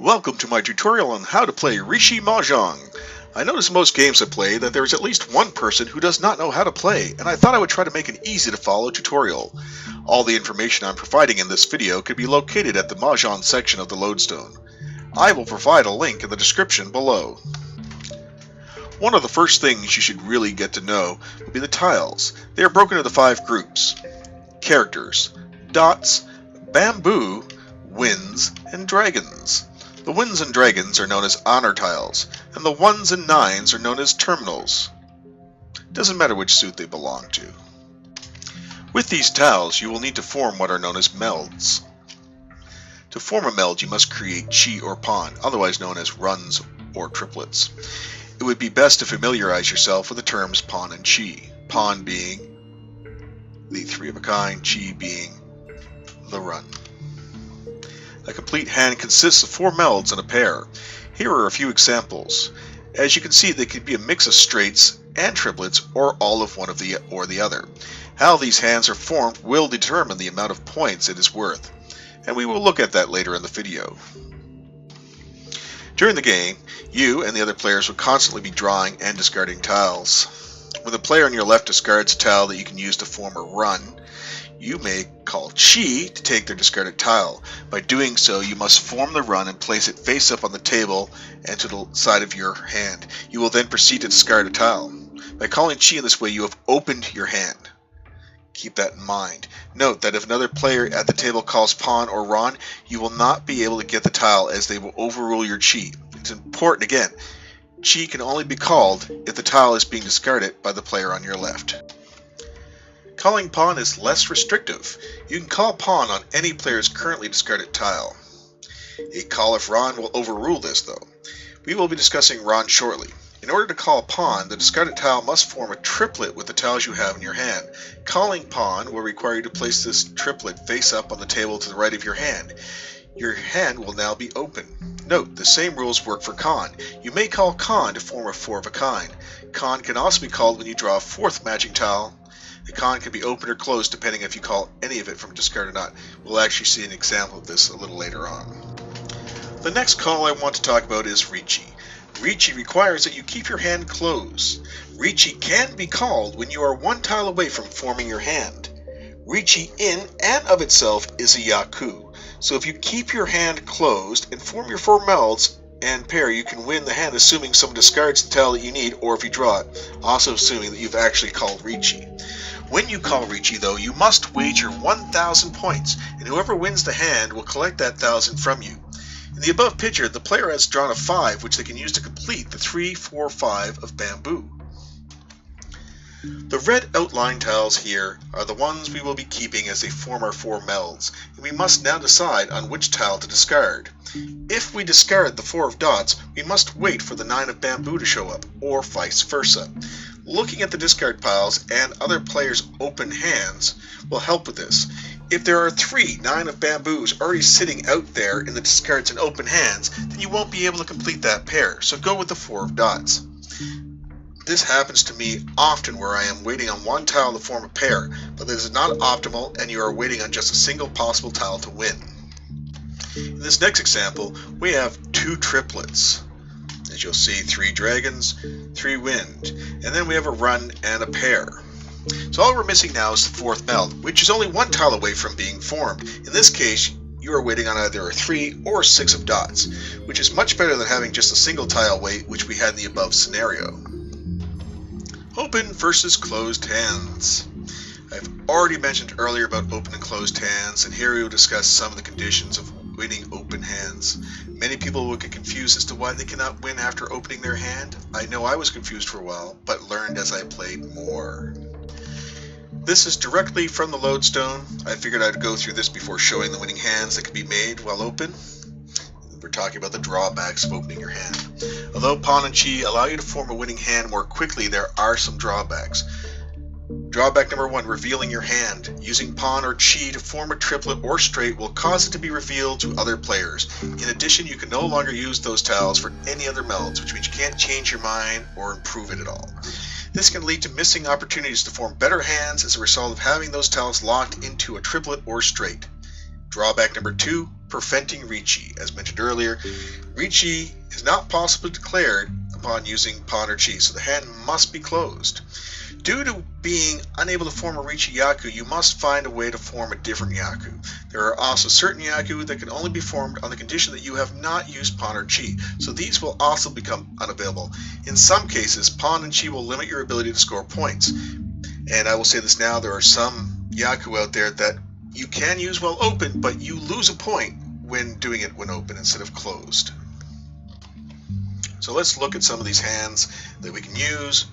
Welcome to my tutorial on how to play Riichi Mahjong. I notice in most games I play that there is at least one person who does not know how to play, and I thought I would try to make an easy to follow tutorial. All the information I'm providing in this video can be located at the Mahjong section of the Lodestone. I will provide a link in the description below. One of the first things you should really get to know will be the tiles. They are broken into 5 groups: characters, dots, bamboo, winds, and dragons. The winds and dragons are known as honor tiles, and the 1s and 9s are known as terminals. Doesn't matter which suit they belong to. With these tiles, you will need to form what are known as melds. To form a meld, you must create chi or pawn, otherwise known as runs or triplets. It would be best to familiarize yourself with the terms pawn and chi, pawn being the 3 of a kind, chi being the run. A complete hand consists of 4 melds and a pair. Here are a few examples. As you can see, they could be a mix of straights and triplets, or all of one of the other. How these hands are formed will determine the amount of points it is worth, and we will look at that later in the video. During the game, you and the other players will constantly be drawing and discarding tiles. When the player on your left discards a tile that you can use to form a run, you may call chi to take their discarded tile. By doing so, you must form the run and place it face up on the table and to the side of your hand. You will then proceed to discard a tile. By calling chi in this way, you have opened your hand. Keep that in mind. Note that if another player at the table calls pawn or ron, you will not be able to get the tile as they will overrule your chi. It's important again, chi can only be called if the tile is being discarded by the player on your left. Calling pawn is less restrictive. You can call pawn on any player's currently discarded tile. A call of ron will overrule this though. We will be discussing ron shortly. In order to call pawn, the discarded tile must form a triplet with the tiles you have in your hand. Calling pawn will require you to place this triplet face up on the table to the right of your hand. Your hand will now be open. Note, the same rules work for con. You may call con to form a 4 of a kind. Con can also be called when you draw a 4th matching tile. The con can be opened or closed depending if you call any of it from discard or not. We'll actually see an example of this a little later on. The next call I want to talk about is Riichi. Riichi requires that you keep your hand closed. Riichi can be called when you are 1 tile away from forming your hand. Riichi in and of itself is a yaku. So if you keep your hand closed and form your 4 melds and pair, you can win the hand assuming someone discards the tile that you need, or if you draw it, also assuming that you've actually called Riichi. When you call Riichi though, you must wager 1,000 points, and whoever wins the hand will collect that 1,000 from you. In the above picture, the player has drawn a 5, which they can use to complete the 3, 4, 5 of bamboo. The red outline tiles here are the ones we will be keeping as they form our 4 melds, and we must now decide on which tile to discard. If we discard the 4 of dots, we must wait for the 9 of bamboo to show up, or vice versa. Looking at the discard piles and other players' open hands will help with this. If there are 3 9 of bamboos already sitting out there in the discards and open hands, then you won't be able to complete that pair, so go with the 4 of dots. This happens to me often where I am waiting on 1 tile to form a pair, but this is not optimal and you are waiting on just a single possible tile to win. In this next example, we have 2 triplets. As you'll see, 3 dragons, 3 wind, and then we have a run and a pair. So all we're missing now is the 4th meld, which is only 1 tile away from being formed. In this case, you are waiting on either a 3 or a 6 of dots, which is much better than having just a single tile wait, which we had in the above scenario. Open versus closed hands. I've already mentioned earlier about open and closed hands, and here we will discuss some of the conditions of winning open hands. Many people will get confused as to why they cannot win after opening their hand. I know I was confused for a while, but learned as I played more. This is directly from the Lodestone. I figured I'd go through this before showing the winning hands that can be made while open. We're talking about the drawbacks of opening your hand. Although pawn and chi allow you to form a winning hand more quickly, there are some drawbacks. Drawback number 1, revealing your hand. Using pawn or chi to form a triplet or straight will cause it to be revealed to other players. In addition, you can no longer use those tiles for any other melds, which means you can't change your mind or improve it at all. This can lead to missing opportunities to form better hands as a result of having those tiles locked into a triplet or straight. Drawback number 2, preventing Riichi. As mentioned earlier, Riichi is not possibly declared upon using pawn or chi, so the hand must be closed. Due to being unable to form a Riichi Yaku, you must find a way to form a different Yaku. There are also certain Yaku that can only be formed on the condition that you have not used pawn or chi, so these will also become unavailable. In some cases, pawn and chi will limit your ability to score points. And I will say this now, there are some Yaku out there that you can use while open, but you lose a point when doing it when open instead of closed. So let's look at some of these hands that we can use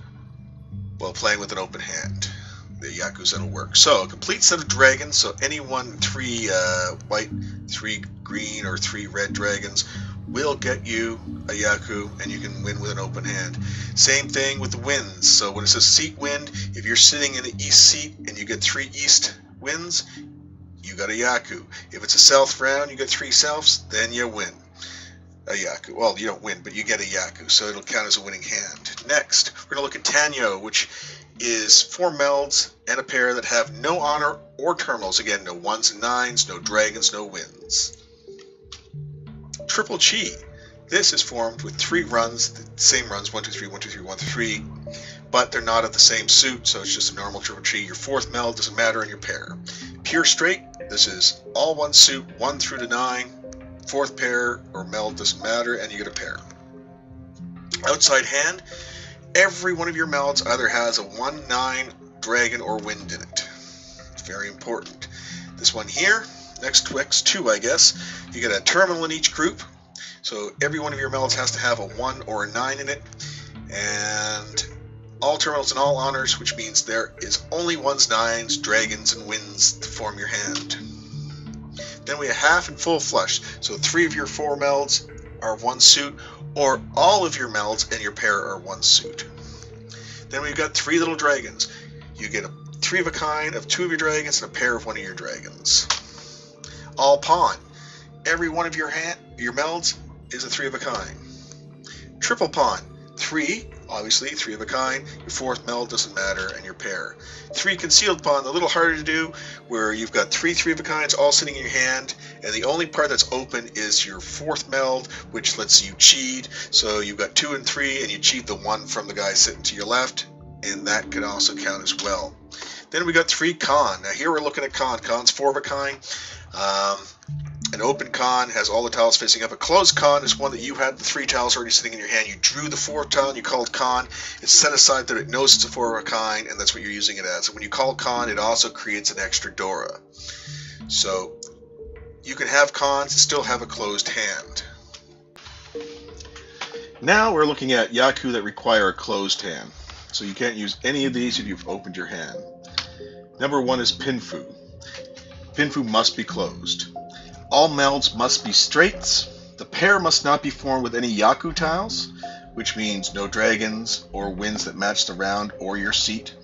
while playing with an open hand. The Yakus that'll work. So, a complete set of dragons, so any 3 white, 3 green, or 3 red dragons will get you a Yaku, and you can win with an open hand. Same thing with the winds. So when it says seat wind, if you're sitting in the east seat and you get 3 east winds, you got a Yaku. If it's a south round, you get 3 souths, then you win a Yaku. Well, you don't win, but you get a Yaku, so it'll count as a winning hand. Next, we're going to look at Tanyo, which is 4 melds and a pair that have no honor or terminals. Again, no 1s and 9s, no dragons, no winds. Triple Chi. This is formed with 3 runs, the same runs, 1, 2, 3, 1, 2, 3, 1, 3, but they're not of the same suit, so it's just a normal triple Chi. Your 4th meld doesn't matter in your pair. Pure straight, this is all 1 suit, 1 through to 9. 4th pair or meld doesn't matter, and you get a pair. Outside hand, every one of your melds either has a 1-9 dragon or wind in it. It's very important. This one here, next to X2, I guess, you get a terminal in each group. So every one of your melds has to have a 1 or a 9 in it. And all terminals and all honors, which means there is only 1s, 9s, dragons, and winds to form your hand. Then we have half and full flush. So 3 of your 4 melds are 1 suit, or all of your melds and your pair are 1 suit. Then we've got 3 little dragons. You get a 3 of a kind of 2 of your dragons and a pair of 1 of your dragons. All pawn. Every one of your melds is a 3 of a kind. Triple pawn. 3, obviously, 3 of a kind. Your 4th meld doesn't matter, and your pair. 3 concealed pawn, a little harder to do, where you've got 3 3 of a kinds all sitting in your hand, and the only part that's open is your 4th meld, which lets you cheat. So you've got 2 and 3, and you cheat the 1 from the guy sitting to your left, and that can also count as well. Then we got 3 con. Now here we're looking at con. Con's 4 of a kind. An open con has all the tiles facing up. A closed con is one that you had the 3 tiles already sitting in your hand. You drew the 4th tile and you called con. It's set aside that it knows it's a 4 of a kind, and that's what you're using it as. And when you call con, it also creates an extra Dora. So you can have cons and still have a closed hand. Now we're looking at Yaku that require a closed hand. So you can't use any of these if you've opened your hand. Number 1 is Pinfu. Pinfu must be closed. All melds must be straights. The pair must not be formed with any Yaku tiles, which means no dragons or winds that match the round or your seat.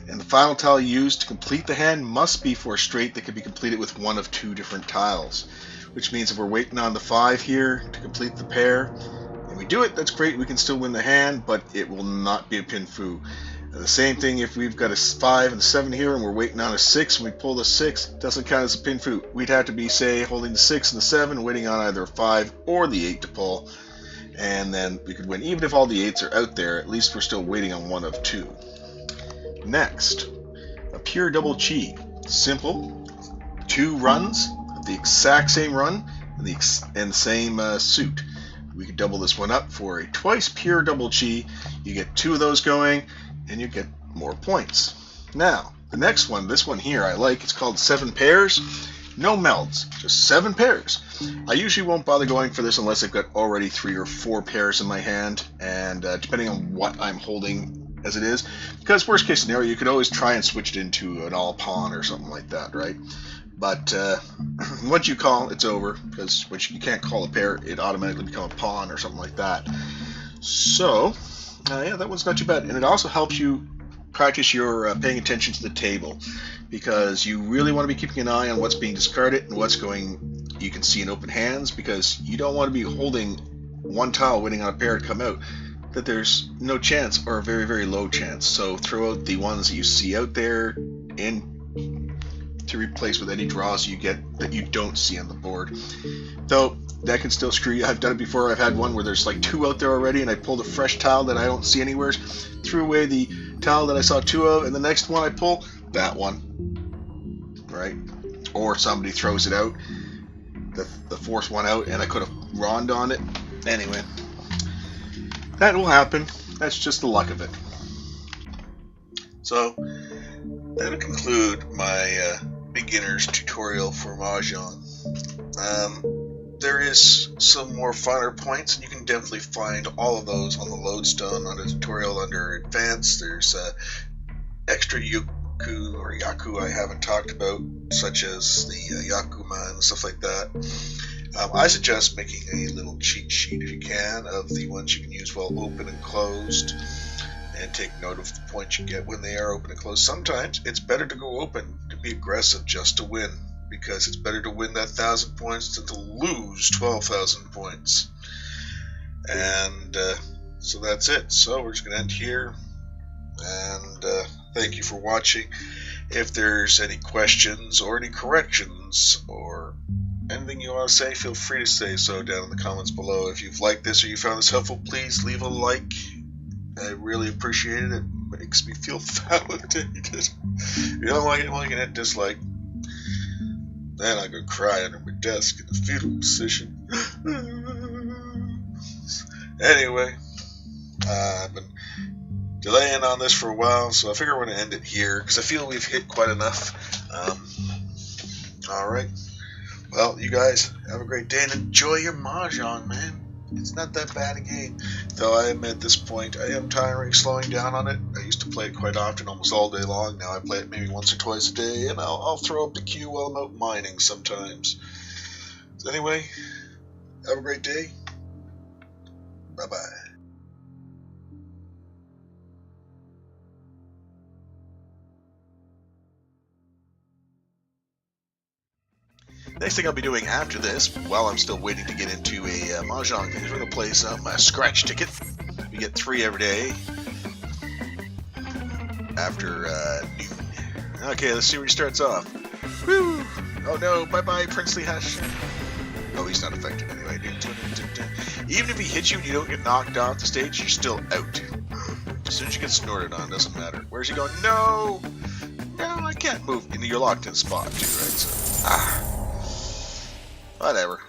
And the final tile used to complete the hand must be for a straight that can be completed with one of 2 different tiles, which means if we're waiting on the 5 here to complete the pair, and we do it, that's great, we can still win the hand, but it will not be a Pinfu. The same thing if we've got a 5 and a 7 here and we're waiting on a 6 and we pull the 6, it doesn't count as a Pinfu. We'd have to be, say, holding the 6 and the 7, waiting on either a 5 or the 8 to pull, and then we could win. Even if all the 8s are out there, at least we're still waiting on one of 2. Next, a pure double chi. Simple, 2 runs, the exact same run, and the same suit. We could double this one up for a twice pure double chi. You get 2 of those going, and you get more points. Now, the next one, this one here I like, it's called 7 pairs. No melds, just 7 pairs. I usually won't bother going for this unless I've got already 3 or 4 pairs in my hand, and depending on what I'm holding as it is, because worst case scenario, you could always try and switch it into an all pawn or something like that, right? But once you call, it's over, because you can't call a pair, it automatically becomes a pawn or something like that. So, yeah, that one's not too bad. And it also helps you practice your paying attention to the table, because you really want to be keeping an eye on what's being discarded and what's going, you can see in open hands, because you don't want to be holding 1 tile waiting on a pair to come out that there's no chance or a very, very low chance. So throw out the ones that you see out there and to replace with any draws you get that you don't see on the board. Though that can still screw you. I've done it before. I've had one where there's like 2 out there already, and I pulled a fresh tile that I don't see anywhere, threw away the tile that I saw 2 of, and the next one I pull, that one, right? Or somebody throws it out, the 4th one out, and I could have ronned on it. Anyway, that will happen. That's just the luck of it. So that'll conclude my beginner's tutorial for Mahjong. There is some more finer points, and you can definitely find all of those on the lodestone on a tutorial under advanced. There's extra yaku I haven't talked about, such as the yakuma and stuff like that. I suggest making a little cheat sheet if you can of the ones you can use while open and closed, and take note of the points you get when they are open and closed. Sometimes it's better to go open, to be aggressive, just to win, because it's better to win that 1,000 points than to lose 12,000 points. And so that's it. So we're just going to end here, and thank you for watching. If there's any questions or any corrections or anything you want to say, feel free to say so down in the comments below. If you've liked this or you found this helpful, please leave a like. I really appreciate it. It makes me feel validated. If you don't like it, well, you can hit dislike. Then I go cry under my desk in a fetal position. Anyway, I've been delaying on this for a while, so I figure we're going to end it here, because I feel we've hit quite enough. Alright. Well, you guys, have a great day, and enjoy your Mahjong, man. It's not that bad a game. Though I am at this point, I am tiring, slowing down on it. I used to play it quite often, almost all day long. Now I play it maybe once or twice a day, and I'll throw up the queue while I'm out mining sometimes. So anyway, have a great day. Bye-bye. Next thing I'll be doing after this, while I'm still waiting to get into a Mahjong thing, is we're going to play some scratch ticket. We get 3 every day after noon. Okay, let's see where he starts off. Woo! Oh no, bye-bye, Princely Hush. Oh, he's not affected anyway. Even if he hits you and you don't get knocked off the stage, you're still out. As soon as you get snorted on, doesn't matter. Where's he going? No! No, I can't move. And you're locked in spot too, right? So, whatever.